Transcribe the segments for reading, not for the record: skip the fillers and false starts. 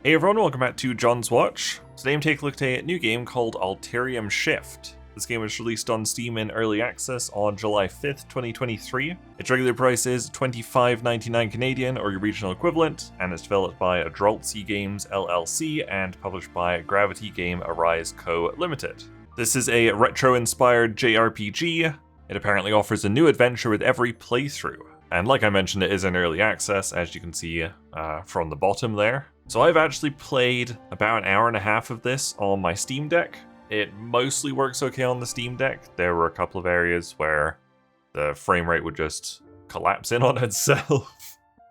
Hey everyone, welcome back to John's Watch. Today I'm taking a look at a new game called Alterium Shift. This game was released on Steam in Early Access on July 5th, 2023. Its regular price is $25.99 Canadian, or your regional equivalent, and it's developed by Adroltsy Games LLC and published by Gravity Game Arise Co. Limited. This is a retro-inspired JRPG. It apparently offers a new adventure with every playthrough. And like I mentioned, it is in Early Access, as you can see from the bottom there. So I've actually played about an hour and a half of this on my Steam Deck. It mostly works okay on the Steam Deck. There were a couple of areas where the frame rate would just collapse in on itself.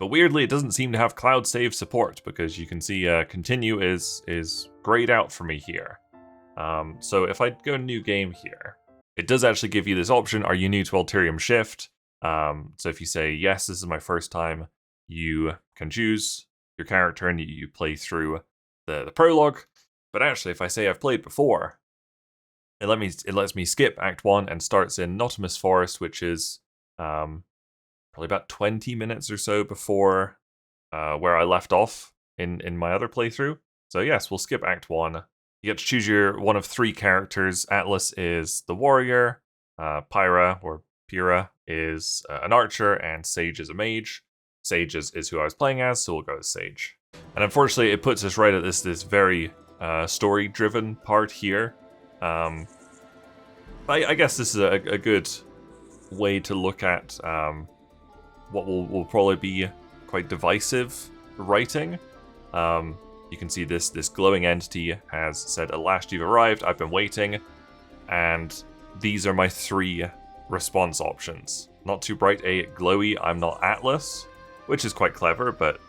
But weirdly, it doesn't seem to have cloud save support, because you can see continue is grayed out for me here. So if I go new game here, it does actually give you this option, are you new to Alterium Shift? So if you say, yes, this is my first time, you can choose your character and you play through the prologue. But actually, if I say I've played before, it lets me skip Act 1 and starts in Notimus Forest, which is probably about 20 minutes or so before where I left off in my other playthrough. So yes, we'll skip Act 1. You get to choose your one of three characters. Atlas is the warrior, Pyra, or Pyra, is an archer, and Sage is a mage. Sage is who I was playing as, so we'll go as Sage. And unfortunately, it puts us right at this very story-driven part here. I guess this is a good way to look at what will probably be quite divisive writing. You can see this glowing entity has said, at last you've arrived, I've been waiting. And these are my three response options. Not too bright, glowy, I'm not Atlas, which is quite clever, but,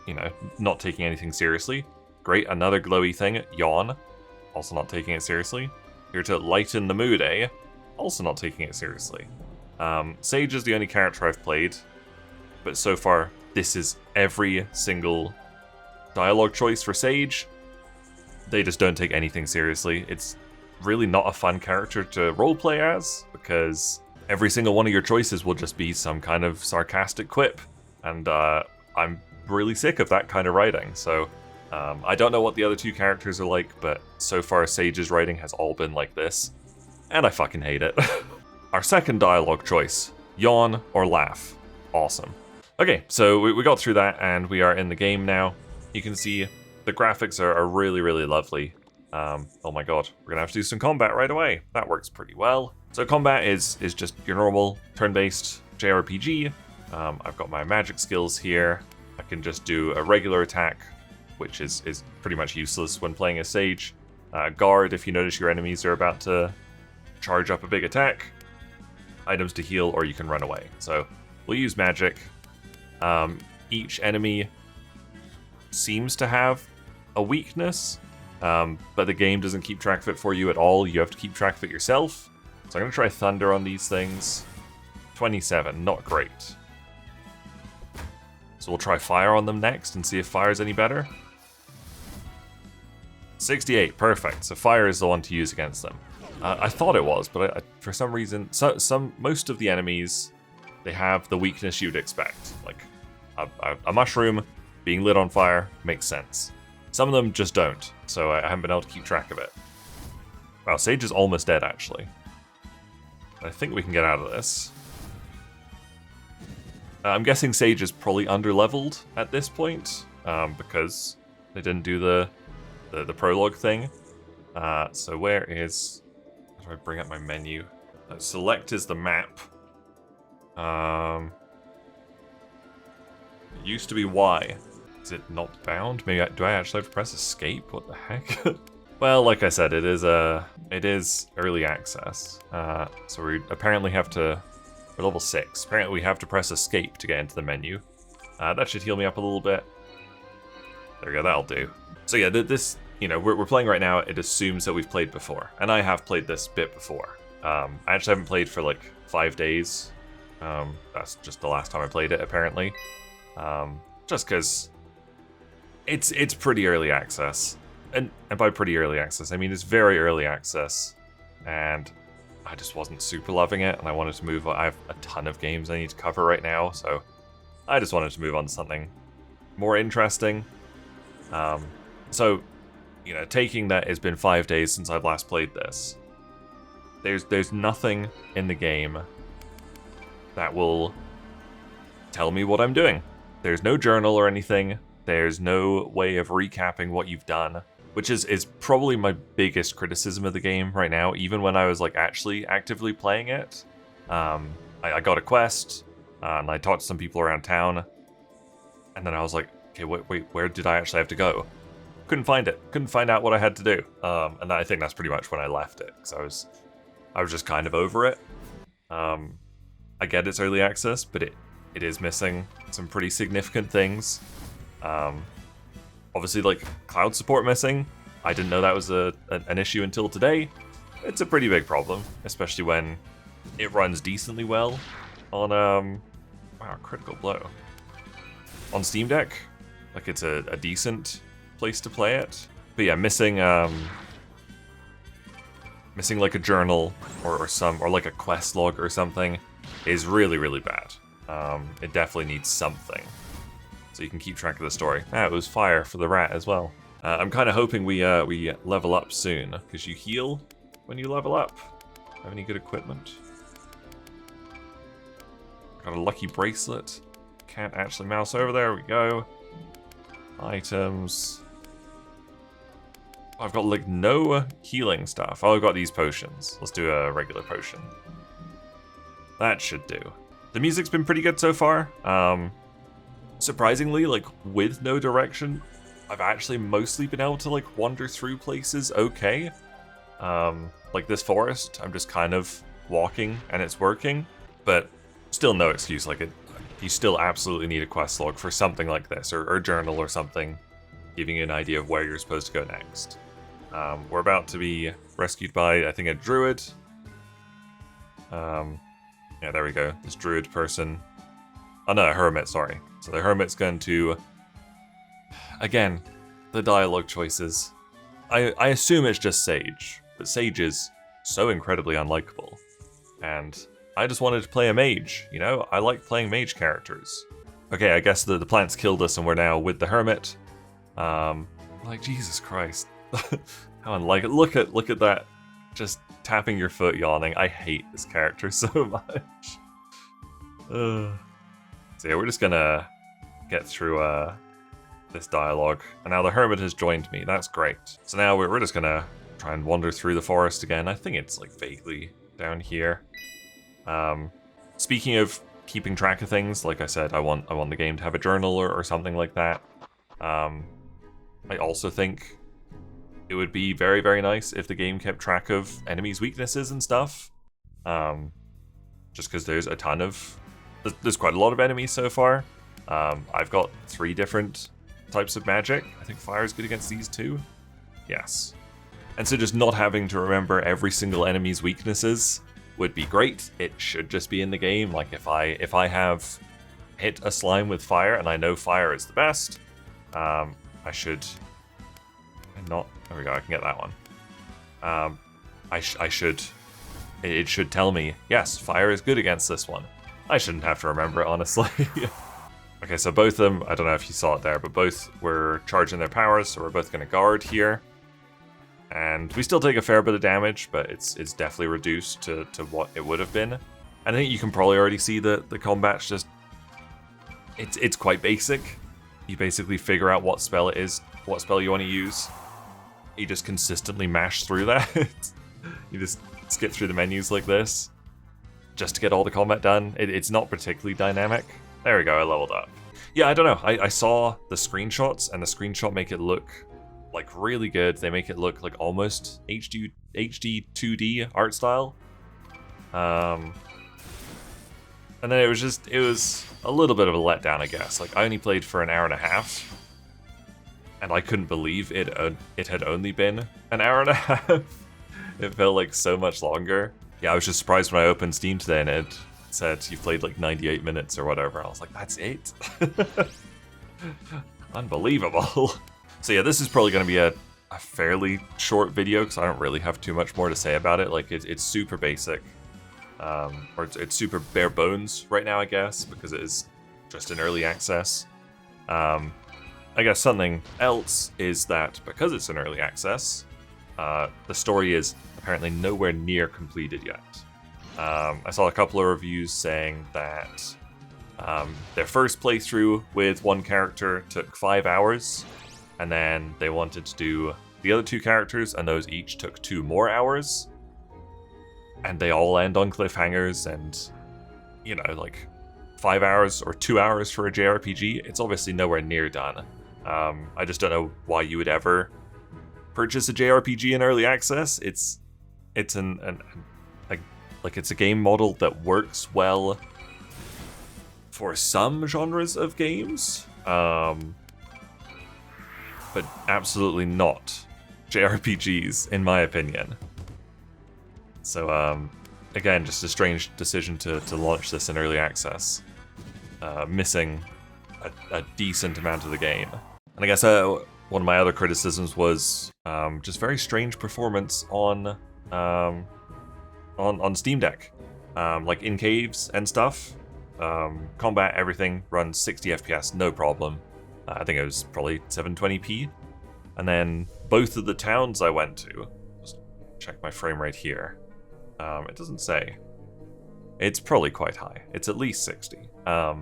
you know, not taking anything seriously. Great, another glowy thing, yawn, also not taking it seriously. Here to lighten the mood, also not taking it seriously. Sage is the only character I've played, but so far, this is every single dialogue choice for Sage. They just don't take anything seriously. It's really not a fun character to roleplay as, because every single one of your choices will just be some kind of sarcastic quip. And I'm really sick of that kind of writing, so I don't know what the other two characters are like, but so far Sage's writing has all been like this, and I fucking hate it. Our second dialogue choice, yawn or laugh. Awesome. Okay, so we got through that, and we are in the game now. You can see the graphics are really, really lovely. Oh my god, we're gonna have to do some combat right away. That works pretty well. So combat is just your normal turn-based JRPG. I've got my magic skills here. I can just do a regular attack, which is pretty much useless when playing a Sage. Guard if you notice your enemies are about to charge up a big attack. Items to heal, or you can run away. So we'll use magic. Each enemy seems to have a weakness, but the game doesn't keep track of it for you at all. You have to keep track of it yourself. So I'm going to try Thunder on these things. 27, not great. So we'll try Fire on them next and see if Fire is any better. 68, perfect. So Fire is the one to use against them. I thought it was, but for some reason, most of the enemies, they have the weakness you'd expect. Like a mushroom being lit on fire makes sense. Some of them just don't, so I haven't been able to keep track of it. Wow, Sage is almost dead, actually. I think we can get out of this. I'm guessing Sage is probably underleveled at this point, because they didn't do the prologue thing. So where is... How do I bring up my menu? Select is the map. It used to be Y. Is it not bound? Maybe do I actually have to press escape? What the heck? Well, like I said, it is early access. So we apparently have to... We're level 6. Apparently we have to press escape to get into the menu. That should heal me up a little bit. There we go, that'll do. So yeah, this, you know, we're playing right now. It assumes that we've played before. And I have played this bit before. I actually haven't played for like 5 days. That's just the last time I played it, apparently. Just because it's pretty early access. And by pretty early access, I mean it's very early access. And I just wasn't super loving it, and I wanted to move on. I have a ton of games I need to cover right now, so I just wanted to move on to something more interesting. So, you know, taking that it's been 5 days since I've last played this, there's nothing in the game that will tell me what I'm doing. There's no journal or anything. There's no way of recapping what you've done, which is probably my biggest criticism of the game right now. Even when I was like actually actively playing it, I got a quest, and I talked to some people around town, and then I was like, okay, wait, where did I actually have to go? Couldn't find it. Couldn't find out what I had to do. And I think that's pretty much when I left it, because I was just kind of over it. I get it's early access, but it is missing some pretty significant things. Obviously, like, cloud support missing. I didn't know that was an issue until today. It's a pretty big problem, especially when it runs decently well on, wow, critical blow. On Steam Deck, like, it's a decent place to play it. But yeah, missing like a journal or like a quest log or something is really, really bad. It definitely needs something so you can keep track of the story. It was fire for the rat as well. I'm kind of hoping we level up soon, because you heal when you level up. Have any good equipment? Got a lucky bracelet. Can't actually mouse over there. We go. Items. I've got like no healing stuff. Oh, I've got these potions. Let's do a regular potion. That should do. The music's been pretty good so far. Surprisingly, like, with no direction, I've actually mostly been able to like wander through places okay. Like this forest, I'm just kind of walking and it's working, but still no excuse. Like, you still absolutely need a quest log for something like this, or a journal or something, giving you an idea of where you're supposed to go next. We're about to be rescued by, I think, a druid. Yeah, there we go. This druid person. Oh no, a hermit, sorry. So the hermit's going to... Again, the dialogue choices. I assume it's just Sage, but Sage is so incredibly unlikable. And I just wanted to play a mage, you know? I like playing mage characters. Okay, I guess the plants killed us and we're now with the hermit. Like, Jesus Christ. How unlike look at that, just tapping your foot, yawning. I hate this character so much. So yeah, we're just gonna get through this dialogue, and now the hermit has joined me. That's great. So now we're just gonna try and wander through the forest again. I think it's like vaguely down here. Speaking of keeping track of things, like I said, I want the game to have a journal or something like that. I also think it would be very, very nice if the game kept track of enemies' weaknesses and stuff. Just because there's a ton of... There's quite a lot of enemies so far. I've got 3 different types of magic. I think fire is good against these 2. Yes. And so just not having to remember every single enemy's weaknesses would be great. It should just be in the game. Like, if I have hit a slime with fire and I know fire is the best, I should... not... There we go, I can get that one. I should... It should tell me, yes, fire is good against this one. I shouldn't have to remember it, honestly. Okay, so both of them, I don't know if you saw it there, but both were charging their powers, so we're both going to guard here. And we still take a fair bit of damage, but it's definitely reduced to what it would have been. And I think you can probably already see the combat's just... It's quite basic. You basically figure out what spell it is, what spell you want to use. You just consistently mash through that. You just skip through the menus like this, just to get all the combat done. It's not particularly dynamic. There we go, I leveled up. Yeah, I don't know. I saw the screenshots, and the screenshot make it look like really good. They make it look like almost HD 2D art style. And then it was a little bit of a letdown, I guess. Like, I only played for an hour and a half, and I couldn't believe it had only been an hour and a half. It felt like so much longer. Yeah, I was just surprised when I opened Steam today and it said you played like 98 minutes or whatever. I was like, that's it? Unbelievable. So yeah, this is probably going to be a fairly short video because I don't really have too much more to say about it. Like, it's super basic. Or it's super bare bones right now, I guess, because it is just in early access. I guess something else is that because it's in early access, the story is apparently nowhere near completed yet. I saw a couple of reviews saying that their first playthrough with one character took 5 hours, and then they wanted to do the other 2 characters, and those each took 2 more hours. And they all end on cliffhangers, and, you know, like 5 hours or 2 hours for a JRPG, it's obviously nowhere near done. I just don't know why you would ever purchase a JRPG in early access. It's it's a game model that works well for some genres of games, but absolutely not JRPGs, in my opinion. So, again, just a strange decision to launch this in early access, missing a decent amount of the game. And I guess one of my other criticisms was just very strange performance on Steam Deck, like in caves and stuff. Combat, everything runs 60 FPS, no problem. I think it was probably 720p. And then both of the towns I went to, just check my frame rate here. It doesn't say. It's probably quite high. It's at least 60. But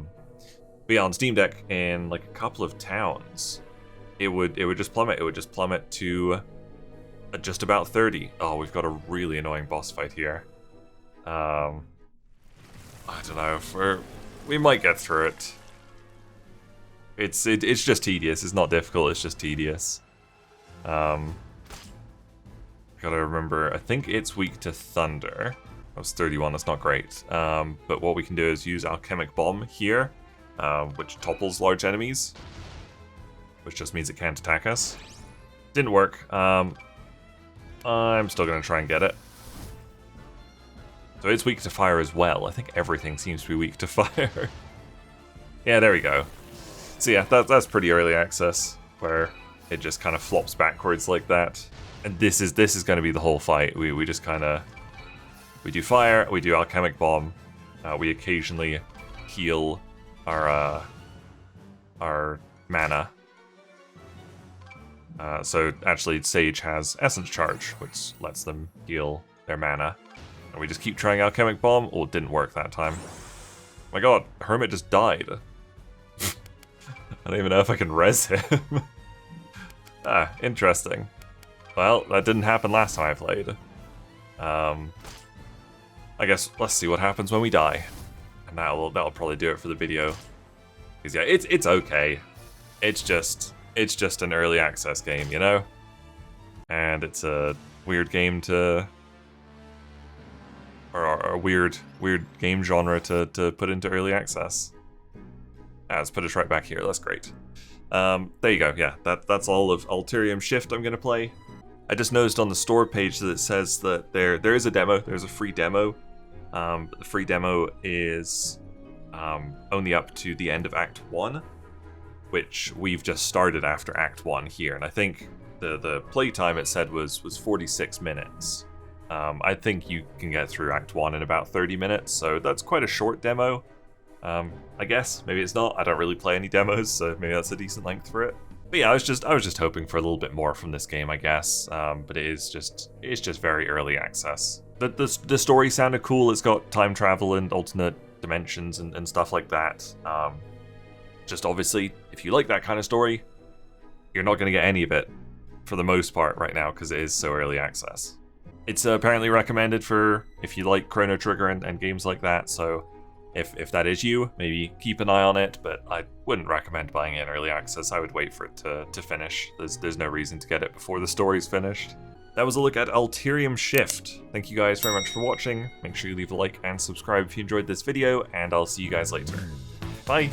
yeah, on Steam Deck, in like a couple of towns, it would just plummet. It would just plummet to just about 30. Oh, we've got a really annoying boss fight here. I don't know. We might get through it. It's just tedious. It's not difficult. It's just tedious. Gotta remember, I think it's weak to thunder. That was 31, that's not great. But what we can do is use Alchemic Bomb here, which topples large enemies, which just means it can't attack us. Didn't work. I'm still gonna try and get it. So it's weak to fire as well. I think everything seems to be weak to fire. Yeah, there we go. So yeah, that's pretty early access, where it just kind of flops backwards like that. And this is going to be the whole fight. We just kind of, we do fire, we do Alchemic Bomb, we occasionally heal our mana. So actually Sage has Essence Charge, which lets them heal their mana. And we just keep trying Alchemic Bomb. Oh, it didn't work that time. Oh my god, Hermit just died. I don't even know if I can res him. Ah, interesting. Well, that didn't happen last time I played. I guess let's see what happens when we die. And that'll probably do it for the video. Because yeah, it's okay. It's just an early access game, you know? And it's a weird game to, or a weird game genre to put into early access. Let's put it right back here, that's great. There you go, yeah, that's all of Alterium Shift I'm gonna play. I just noticed on the store page that it says that there is a demo, there's a free demo. But the free demo is only up to the end of Act 1, which we've just started after Act 1 here, and I think the playtime it said was 46 minutes. I think you can get through Act 1 in about 30 minutes, so that's quite a short demo. I guess, maybe it's not, I don't really play any demos, so maybe that's a decent length for it. But yeah, I was just hoping for a little bit more from this game, I guess. But it's just very early access. The story sounded cool. It's got time travel and alternate dimensions and stuff like that. Just obviously, if you like that kind of story, you're not going to get any of it for the most part right now because it is so early access. It's apparently recommended for if you like Chrono Trigger and games like that. So if that is you, maybe keep an eye on it, but I wouldn't recommend buying it in early access. I would wait for it to finish. There's no reason to get it before the story's finished. That was a look at Alterium Shift. Thank you guys very much for watching. Make sure you leave a like and subscribe if you enjoyed this video, and I'll see you guys later. Bye!